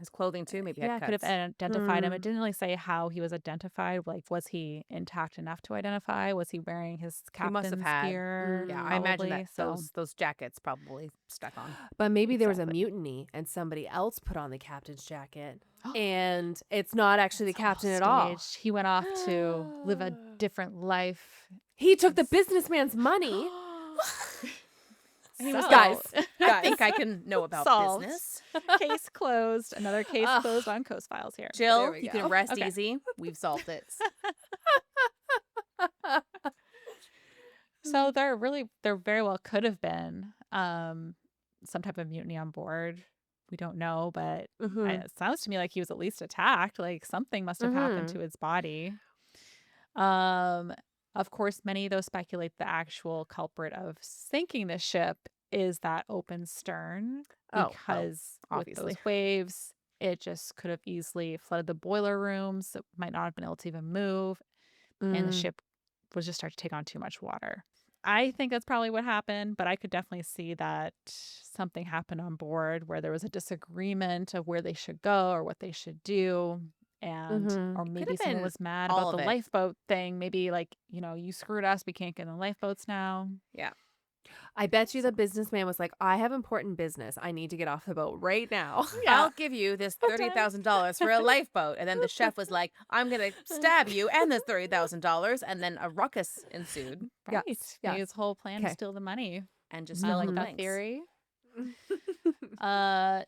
too maybe Yeah, had could have cuts. identified him. It didn't really say how he was identified. Like, was he intact enough to identify? Was he wearing his He must have captain's had. gear? Yeah, I imagine Probably. that So those jackets probably stuck on. But maybe there was a Exactly. mutiny and somebody else put on the captain's jacket. And it's not actually the it's all captain at all. staged. He went off to live a different life. He took the businessman's money. He was Guys, I think I can know about Solved. business. Case closed. Another case Ugh. closed on Coast Files here. Jill, There we you go. can rest Okay. easy. We've solved it. So there very well could have been some type of mutiny on board. We don't know, but it sounds to me like he was at least attacked. Like something must have happened to his body. Of course, many of those speculate the actual culprit of sinking the ship is that open stern, because with obviously. those waves, it just could have easily flooded the boiler rooms. It might not have been able to even move, and the ship was just starting to take on too much water. I think that's probably what happened, but I could definitely see that something happened on board where there was a disagreement of where they should go or what they should do. And or maybe have someone been was mad all about the of it. lifeboat thing. Maybe like, you screwed us. We can't get in the lifeboats now. Yeah. I bet you the businessman was like, I have important business. I need to get off the boat right now. I'll give you this $30,000 for a lifeboat. And then the chef was like, I'm going to stab you and this $30,000. And then a ruckus ensued. Right. Yes, Maybe yes. his whole plan to Okay. steal the money. And just I fill like in the that blanks. theory.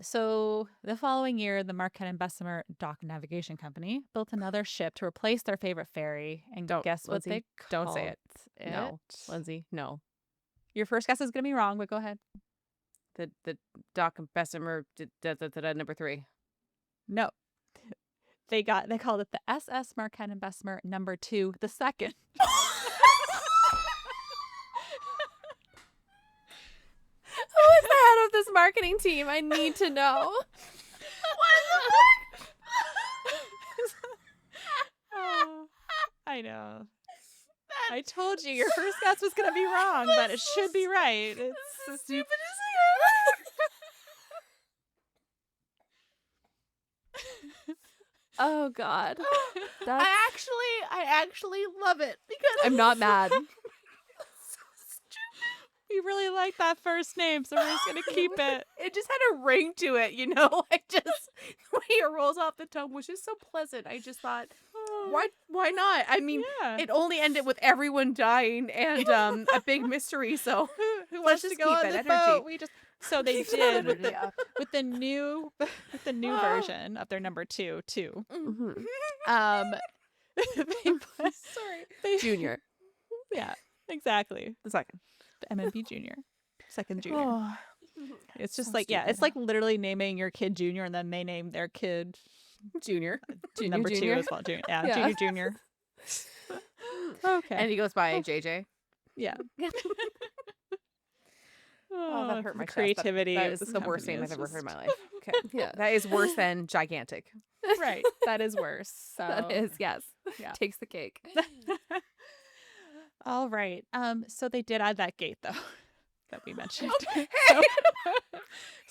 So the following year, the Marquette and Bessemer Dock Navigation Company built another ship to replace their favorite ferry. And guess what Lindsay, they don't called say it. it? No, Lindsay, no. Your first guess is going to be wrong, but go ahead. The Doc Bessemer number 3. No. They called it the SS Marquette and Bessemer No. 2, the second. Who is the head of this marketing team? I need to know. Oh, I know. I told you your first guess was going to be wrong, but it should be right. It's the stupidest Oh God. That's... I actually love it because I'm not mad. We really like that first name, so we're just going to keep it. it just had a ring to it, Like just the way it rolls off the tongue was just so pleasant. I just thought, why not? I mean, Yeah. it only ended with everyone dying and a big mystery. So Who let's wants to just go keep on that the energy. boat? So they did with the new version of their number 2 too. They Junior. Yeah, exactly. The second. The MMB Junior, second Junior. Oh, It's just so like stupid. it's like literally naming your kid Junior, and then they name their kid Junior. number 2 as well. Junior, yeah. Junior. Okay, And he goes by JJ. yeah. Oh, that hurt the my chest. creativity. That of is this the worst company name is I've ever heard in just- my life. Okay. Yeah. That is worse than gigantic. Right, that is worse. So That is, yes. Yeah. Takes the cake. All right. So they did add that gate though that we mentioned.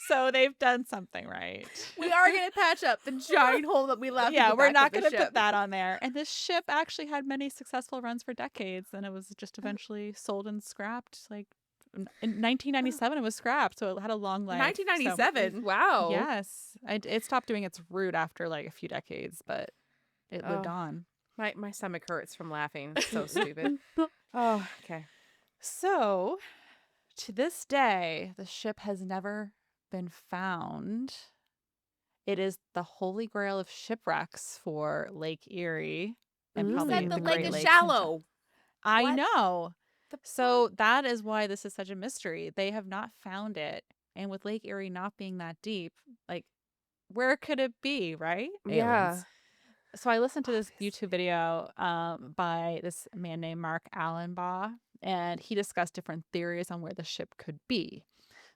So they've done something right. We are going to patch up the giant hole that we left. Yeah, at the we're back not of the going to ship. put that on there. And this ship actually had many successful runs for decades, and it was just eventually sold and scrapped. Like in 1997, it was scrapped, so it had a long life. 1997. Wow. So, yes, it stopped doing its route after like a few decades, but it lived Oh. on. My stomach hurts from laughing. It's so stupid. Oh, okay. So, to this day, the ship has never been found. It is the holy grail of shipwrecks for Lake Erie and You probably Said the lake Great is Lakes in general. shallow. I What? know. So that is why this is such a mystery. They have not found it, and with Lake Erie not being that deep, like where could it be, right? Yeah. Aliens. So I listened to this YouTube video by this man named Mark Allenbaugh, and he discussed different theories on where the ship could be.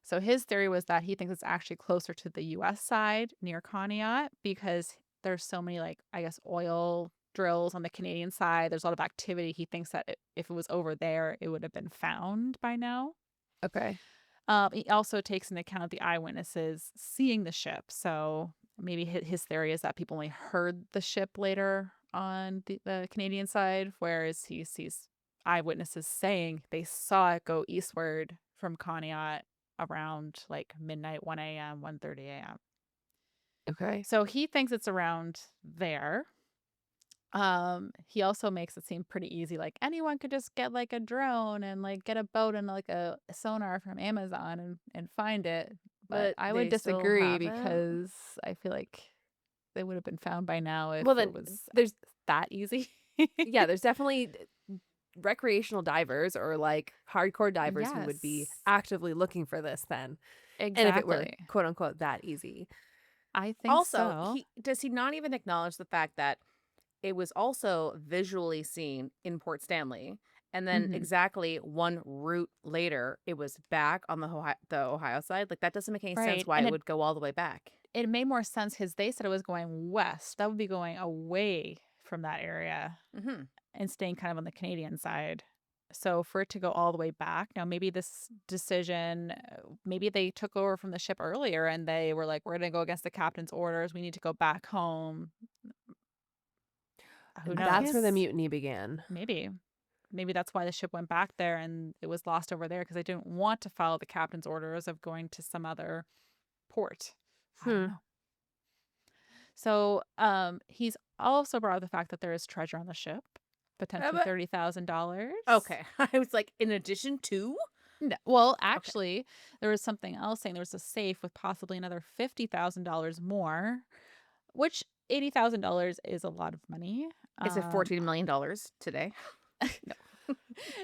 So his theory was that he thinks it's actually closer to the U.S. side near Conneaut because there's so many, like, I guess, oil drills on the Canadian side. There's a lot of activity. He thinks that if it was over there, it would have been found by now. Okay. He also takes into account the eyewitnesses seeing the ship. So maybe his theory is that people only heard the ship later on the Canadian side, whereas he sees eyewitnesses saying they saw it go eastward from Conneaut around like midnight, 1 a.m., 1:30 a.m. Okay. So he thinks it's around there. He also makes it seem pretty easy. Like anyone could just get like a drone and like get a boat and like a sonar from Amazon and find it. But I would they still disagree haven't? because I feel like they would have been found by now if Well, then it was there's that easy. yeah, there's definitely recreational divers or like hardcore divers who would be Yes. actively looking for this then. Exactly. And if it were quote unquote that easy. I think Also, so. does he not even acknowledge the fact that it was also visually seen in Port Stanley, and then Mhm. exactly one route later, it was back on the Ohio side? Like that doesn't make any sense Right. why And it would go all the way back. it made more sense because they said it was going west. That would be going away from that area Mm-hmm. and staying kind of on the Canadian side. So for it to go all the way back, now maybe this decision, maybe they took over from the ship earlier and they were like, we're going to go against the captain's orders. We need to go back home. Who And knows? that's where the mutiny began. Maybe. Maybe that's why the ship went back there and it was lost over there because they didn't want to follow the captain's orders of going to some other port. I don't know. So he's also brought up the fact that there is treasure on the ship, potentially but- $30,000. Okay, I was like, in addition to. No, well, actually, there was something else saying there was a safe with possibly another $50,000 more, which $80,000 is a lot of money. Is it $14 million today? No.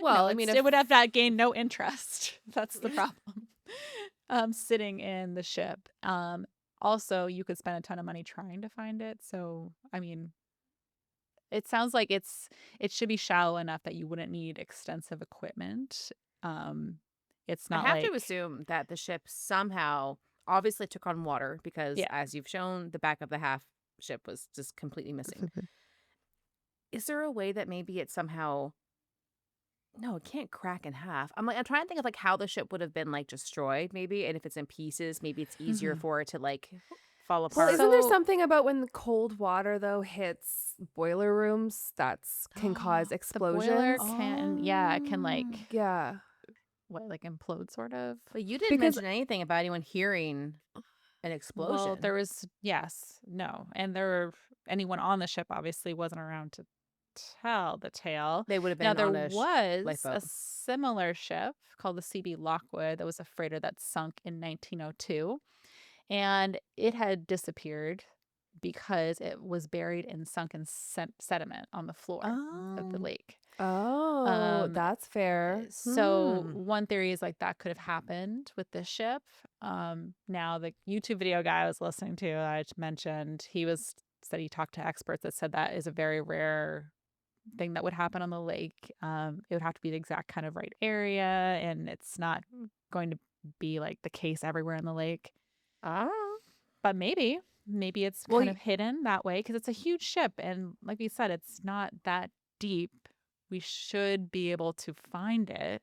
Well, No, I mean, it would have that gain no interest. That's the problem. Sitting in the ship. Also, you could spend a ton of money trying to find it. So, I mean, it sounds like it should be shallow enough that you wouldn't need extensive equipment. It's I not have like to assume that the ship somehow obviously took on water because, Yeah. as you've shown, the back of the half ship was just completely missing. Is there a way that maybe it somehow? No, it can't crack in half. I'm trying to think of like how the ship would have been like destroyed, maybe, and if it's in pieces, maybe it's easier Mhm. for it to like fall Well, apart. isn't there So- something about when the cold water though hits boiler rooms that's can cause the explosions? boiler can, it can like Yeah. like implode sort of. But you didn't Because- mention anything about anyone hearing an explosion. Well, there was no, and anyone on the ship obviously wasn't around to tell the tale. They would have Now been there on a was lifeboat. a similar ship called the CB Lockwood that was a freighter that sunk in 1902, and it had disappeared because it was buried in sunken sediment on the floor of the Oh. lake. Oh, that's fair. So one theory is like that could have happened with this ship. Now the YouTube video guy I was listening to, that I just mentioned, said he talked to experts that said that is a very rare thing that would happen on the lake. It would have to be the exact kind of right area, and it's not going to be like the case everywhere in the lake. But maybe it's Well, kind of hidden that way because it's a huge ship, and like we said, it's not that deep. We should be able to find it.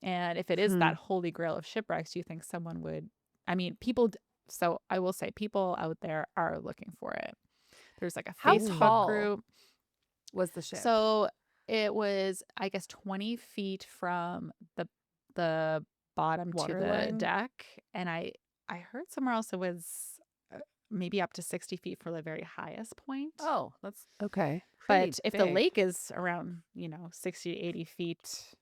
And if it is that holy grail of shipwrecks, do you think someone would? I mean, so I will say, people out there are looking for it. There's like a How Facebook tall group. was the ship? So it was, I guess, 20 feet from the bottom to the Waterline? deck, and I heard somewhere else it was maybe up to 60 feet for the very highest point. Oh, that's okay. pretty But if the big. lake is around 60 to 80 feet,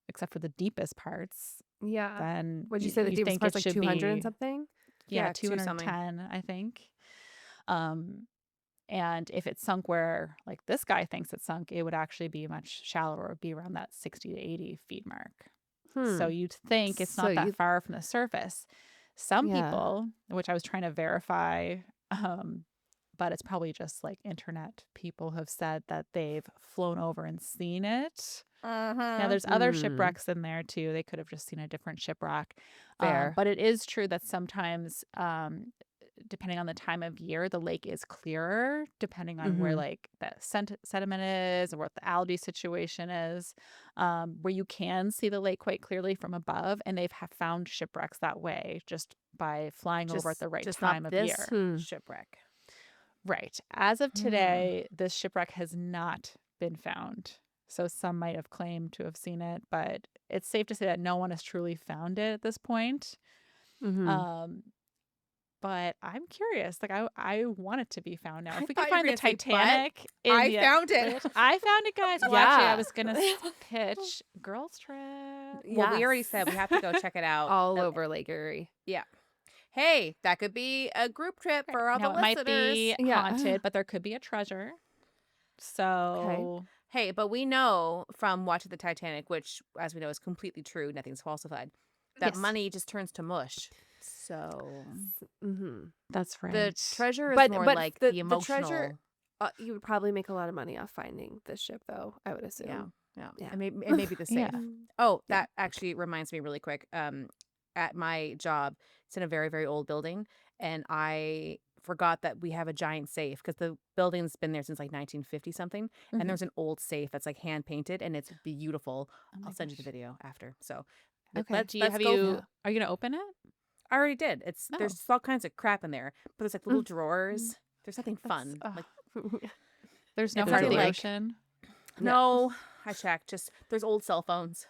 except for the deepest parts, Yeah. then Would you say the deepest think part's it like should 200 be, and something? yeah, Yeah, 210, I think. And if it sunk where like this guy thinks it sunk, it would actually be much shallower. It would be around that 60 to 80 feet mark. So you'd think it's So not that you- far from the surface. Some Yeah. people, which I was trying to verify, but it's probably just like internet people have said that they've flown over and seen it. Now, there's other shipwrecks in there too. They could have just seen a different shipwreck. Fair. But it is true that sometimes, depending on the time of year, the lake is clearer, depending on where like the sediment is or what the algae situation is, where you can see the lake quite clearly from above. And they've found shipwrecks that way just by flying over at the right time of year. Shipwreck. Right. As of today, this shipwreck has not been found. So some might have claimed to have seen it, but it's safe to say that no one has truly found it at this point. But I'm curious. Like I want it to be found now. If we could find the Titanic, I found it. I found it, guys. Well, actually, I was gonna pitch girls trip. Well, we already said we have to go check it out. All over Lake Erie. Yeah. Hey, that could be a group trip for all Now, the it listeners. might be haunted, but there could be a treasure. So, Hey, but we know from watching the Titanic, which, as we know, is completely true, nothing's falsified, that money just turns to mush. So that's right. the treasure is more like the emotional. The treasure, you would probably make a lot of money off finding this ship, though, I would assume. Yeah. And maybe the safe. Oh, that actually reminds me really quick. At my job, it's in a very, very old building, and I forgot that we have a giant safe because the building's been there since like 1950 something, and there's an old safe that's like hand painted and it's beautiful. I'll send you the video after. So okay, are you gonna open it? I already did. There's all kinds of crap in there, but there's like little drawers. There's nothing fun. Like there's no part of the ocean. No, I checked. Just there's old cell phones.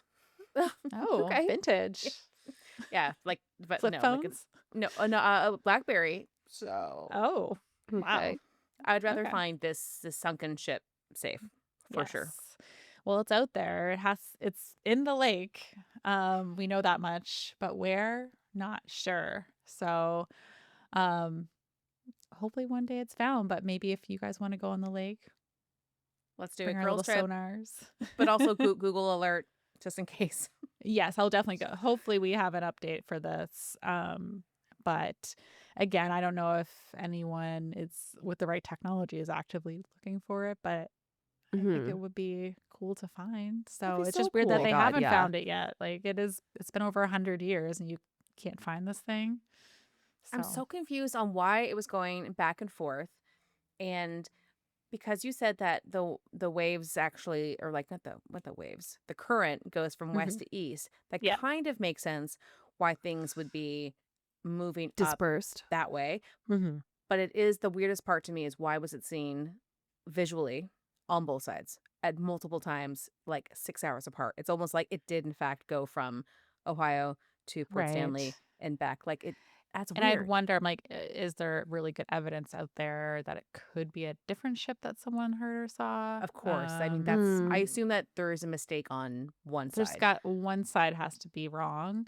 Oh, vintage. Yeah, like but flip phones. A BlackBerry. So wow. I'd rather find this sunken ship safe for sure. Well, it's out there. It's in the lake. We know that much, but where? Not sure. So, hopefully one day it's found. But maybe if you guys want to go on the lake, let's do a girls trip. Sonars. But also Google alert just in case. Yes, I'll definitely go. Hopefully we have an update for this. But again, I don't know if anyone is with the right technology is actively looking for it, but I think it would be cool to find. So it's just weird that they haven't found it yet. Like it's been over 100 years and you can't find this thing. I'm so confused on why it was going back and forth. And because you said that the waves actually, or like not the waves, the current goes from west to east. That kind of makes sense why things would be moving dispersed up that way. But it is the weirdest part to me is why was it seen visually on both sides at multiple times, like 6 hours apart. It's almost like it did in fact go from Ohio to Port Stanley and back. Like that's weird. And I'd wonder, I'm like, is there really good evidence out there that it could be a different ship that someone heard or saw? Of course. I mean, I assume that there is a mistake on one side. One side has to be wrong.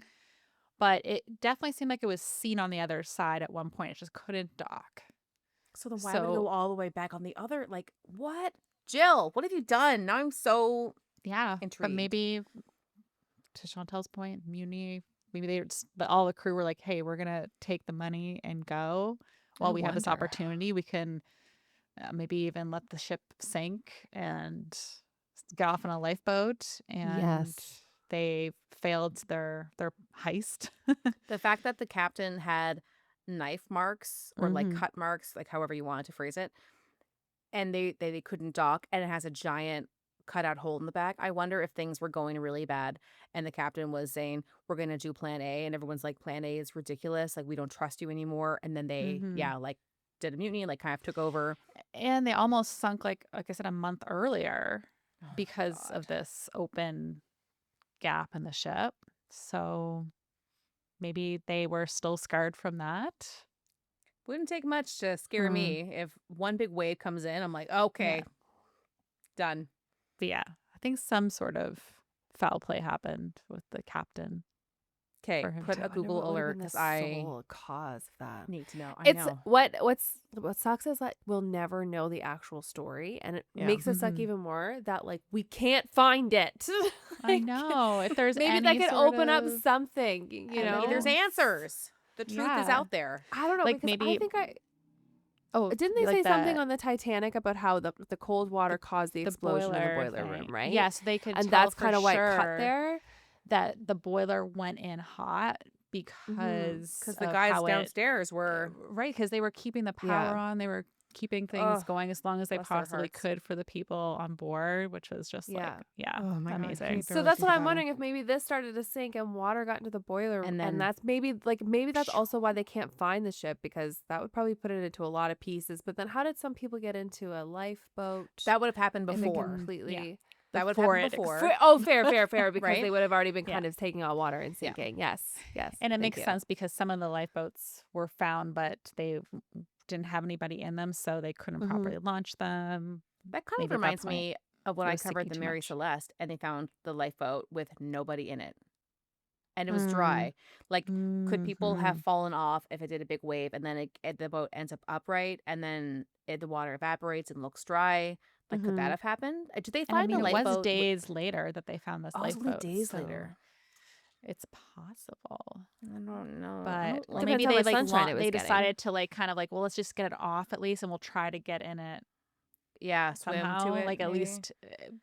But it definitely seemed like it was seen on the other side at one point. It just couldn't dock. So then why would it go all the way back on the other? Like, what? Jill, what have you done? Now I'm so intrigued. But maybe, to Chantel's point, Muni, maybe but all the crew were like, hey, we're going to take the money and go. While we have this opportunity, we can maybe even let the ship sink and get off on a lifeboat. And they failed their heist. The fact that the captain had knife marks or like cut marks, like however you wanted to phrase it, and they couldn't dock, and it has a giant cutout hole in the back. I wonder if things were going really bad and the captain was saying, we're going to do plan A, and everyone's like, plan A is ridiculous. Like, we don't trust you anymore. And then they, like did a mutiny, like kind of took over. And they almost sunk, like I said, a month earlier because of this open gap in the ship. So maybe they were still scarred from that. Wouldn't take much to scare me. If one big wave comes in, I'm like, okay, done. But yeah, I think some sort of foul play happened with the captain. Okay, put a Google alert because I cause of that. Need to know. I know. What sucks is that we'll never know the actual story, and it makes it suck even more that like we can't find it. I know. If there's maybe that could open up something, you know. Maybe there's answers. The truth is out there. I don't know. Like because maybe I think Oh, Didn't they like say something on the Titanic about how the cold water caused the explosion in the boiler thing. room, right? Yeah, so they could And tell that's for kind of why it cut sure there. that the boiler went in hot because the guys downstairs were right, because they were keeping the power on. They were keeping things going as long as they bless their possibly hearts. could for the people on board, which was just like, Oh my God, I amazing. hate So that's what I'm wondering, if maybe this started to sink and water got into the boiler, And then- and that's maybe that's also why they can't find the ship, because that would probably put it into a lot of pieces. But then how did some people get into a lifeboat? That would have happened if it before. completely. That would have Before happened it before. Fair, because Right? they would have already been kind of taking out water and Yeah. sinking. Yes. And it thank makes you. sense because some of the lifeboats were found, but they didn't have anybody in them, so they couldn't properly launch them. That kind of Maybe at that reminds point, me of when it I was covered sinking the too Mary much. Celeste and they found the lifeboat with nobody in it. And it was Mm. dry. Like, could people have Mhm. fallen off if it did a big wave and then the boat ends up upright and then the water evaporates and looks dry? Like, could that have happened? Did they And I find mean, the it lifeboat? was days later that they found this Oh, it's only lifeboat. days so later. It's possible. I don't know. But Like, maybe Depends how they much like sunshine it was they getting. decided to like kind of like, well, let's just get it off at least, and we'll try to get in it yeah, swim somehow. to it. Like at maybe. least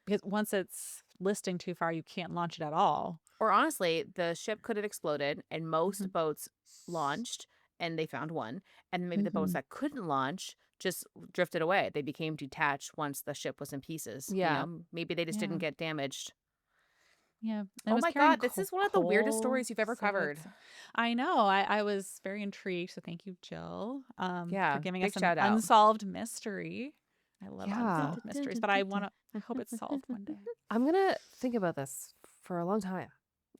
because once it's listing too far, you can't launch it at all. Or honestly, the ship could have exploded and most boats launched and they found one. And maybe the boats that couldn't launch just drifted away. They became detached once the ship was in pieces. Yeah. You know, maybe they just didn't get damaged. Yeah. And it Oh was my carrying God, this is one of the weirdest coal, stories you've ever so covered. I know. I was very intrigued. So thank you, Jill, Yeah, for giving big us an shout out. unsolved mystery. I love Yeah. unsolved mysteries, but I hope it's solved one day. I'm gonna think about this for a long time.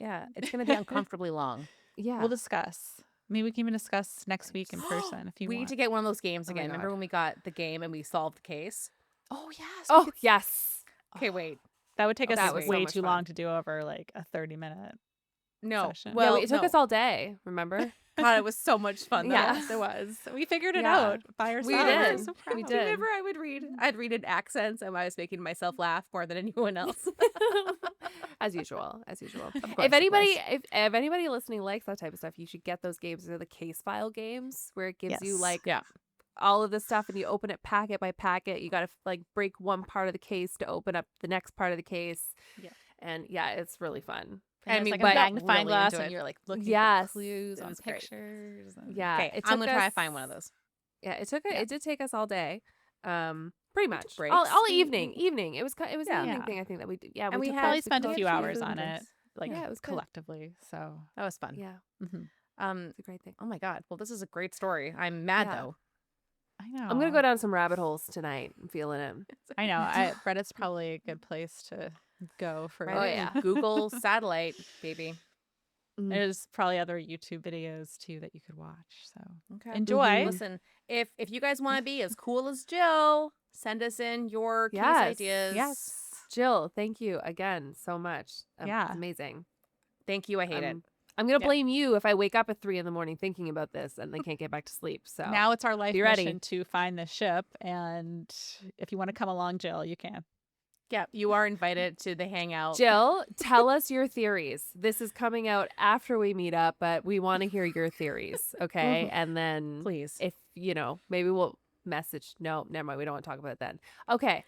Yeah, it's going to be uncomfortably long. Yeah. We'll discuss. Maybe we can even discuss next week in person if you We want. need to get one of those games Oh my again. Remember God. when we got the game and we solved the case? Oh yes. Oh yes. Okay, wait. That would take us that was so way much too fun. long to do over like a 30-minute. No. Session. Well, it took us all day. Remember? God, it was so much fun. Though. Yes, it was. We figured it Yeah. out by ourselves. We did. So We proud. Do you did. remember I'd read in accents and I was making myself laugh more than anyone else. As usual. Of course, If of anybody, course. if anybody listening likes that type of stuff, you should get those games. They're the case file games where it gives you Yes. like Yeah. all of the stuff, and you open it packet by packet. You got to like break one part of the case to open up the next part of the case. Yeah. And yeah, it's really fun. And I it's mean, like but a magnifying really glass, into and it. you're like looking Yes. for clues It on was great. pictures. And... Yeah. Okay, it I'm took gonna try to us- find one of those. Yeah, it did take us all day. Pretty took much breaks. all We- evening. It was Yeah. an evening Yeah. thing. I think that we did. Yeah, And we took had- Probably breaks, spent a took few food hours and on drinks. it, like Yeah, it was good. collectively. So That was fun. Yeah, It's a great thing. Oh my God. Well, this is a great story. I'm mad Yeah. though. I know. I'm gonna go down some rabbit holes tonight. I'm feeling it. I know. Reddit's probably a good place to go for. Right? Oh, yeah. Google satellite, baby. There's probably other YouTube videos too that you could watch. So Okay. enjoy. Listen, if you guys want to be as cool as Jill, send us in your case Yes. ideas. Yes. Jill, thank you again so much. Yeah. It's amazing. Thank you. I hate it. I'm gonna Yeah. blame you if I wake up at 3 a.m. thinking about this and I can't get back to sleep. So Now it's our life be ready. mission to find the ship, and if you want to come along, Jill, you can. Yeah, you are invited to the hangout. Jill, tell us your theories. This is coming out after we meet up, but we want to hear your theories, okay? And then Please. if maybe we'll message. No, never mind. We don't want to talk about it then. Okay.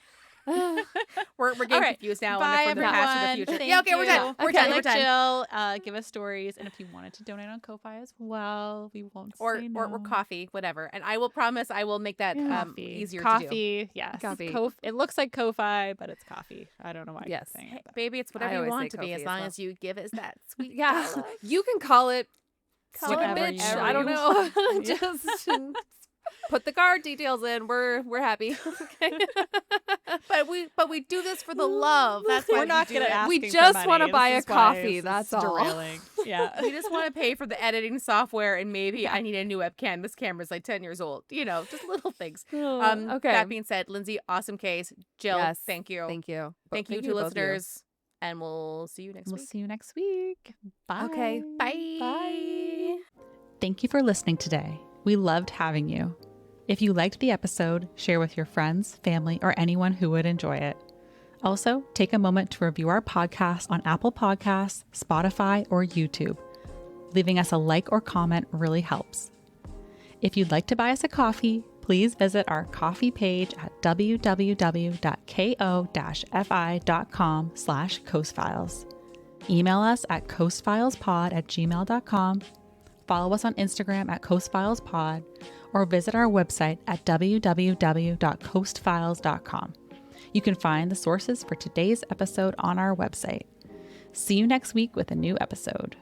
We're getting All right. confused now Bye, on the past or the everyone. future. Thank Yeah, okay, we're done. you. We're Okay. done. We're Like done. Jill, give us stories, and if you wanted to donate on Ko-fi as well, we won't Or say or no. coffee, whatever. And I will promise I will make that Coffee. easier to do. Coffee, yes. Coffee. It looks like Ko-fi, but it's coffee. I don't know why I Yes. keep saying Hey, it. But. baby, it's I whatever you always want say it to be coffee as as long well. as you give us that sweet Yeah. dollar. You can call it Whatever bitch. you I don't want. know. Just put the card details in. We're happy. Okay. But we do this for the love. That's why We're not we good do at it. asking We for just money. wanna This buy a is why coffee, it's that's all. derailing. Yeah. We just want to pay for the editing software and maybe I need a new webcam. This camera's like 10 years old. You know, just little things. Okay. That being said, Lindsay, awesome case. Jill, Yes. thank you. Thank you. Thank you to both of you. listeners. And we'll see you next We'll week. see you next week. Bye. Okay. Bye. Bye. Thank you for listening today. We loved having you. If you liked the episode, share with your friends, family, or anyone who would enjoy it. Also, take a moment to review our podcast on Apple Podcasts, Spotify, or YouTube. Leaving us a like or comment really helps. If you'd like to buy us a coffee, please please visit our Ko-fi page at www.ko-fi.com/coastfiles. Email us at coastfilespod@gmail.com. Follow us on Instagram at coastfilespod, or visit our website at www.coastfiles.com. You can find the sources for today's episode on our website. See you next week with a new episode.